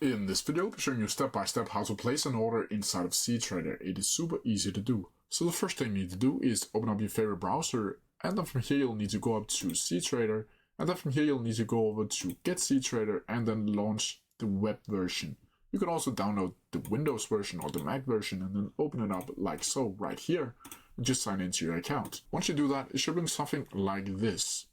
In this video, I'll be showing you step by step how to place an order inside of cTrader. It is super easy to do. So the first thing you need to do is open up your favorite browser, and then from here you'll need to go up to cTrader, and then from here you'll need to go over to Get cTrader and then launch the web version. You can also download the Windows version or the Mac version and then open it up like so right here and just sign into your account. Once you do that, it should bring something like this.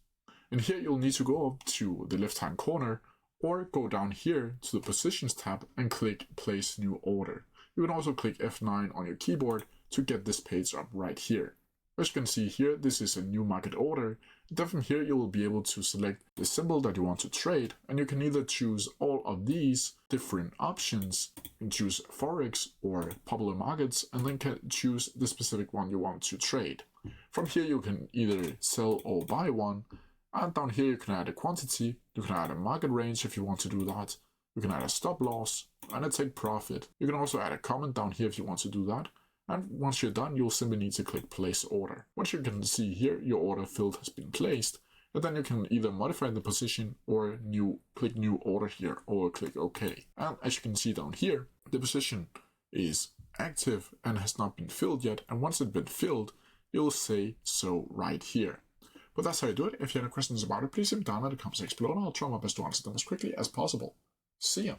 And here you'll need to go up to the left hand corner or go down here to the Positions tab and click Place New Order. You can also click F9 on your keyboard to get this page up right here. As you can see here, this is a new market order. Then from here you will be able to select the symbol that you want to trade, and you can either choose all of these different options. You can choose forex or popular markets, and then can choose the specific one you want to trade. From here you can either sell or buy one. And down here you can add a quantity, you can add a market range if you want to do that, you can add a stop loss and a take profit. You can also add a comment down here if you want to do that. And once you're done, you'll simply need to click Place Order. Once you can see here, your order field has been placed, and then you can either modify the position or click New Order here or click OK. And as you can see down here, the position is active and has not been filled yet. And once it's been filled, you'll say so right here. But that's how you do it. If you have any questions about it, please leave them down in the comments below and I'll try my best to answer them as quickly as possible. See ya!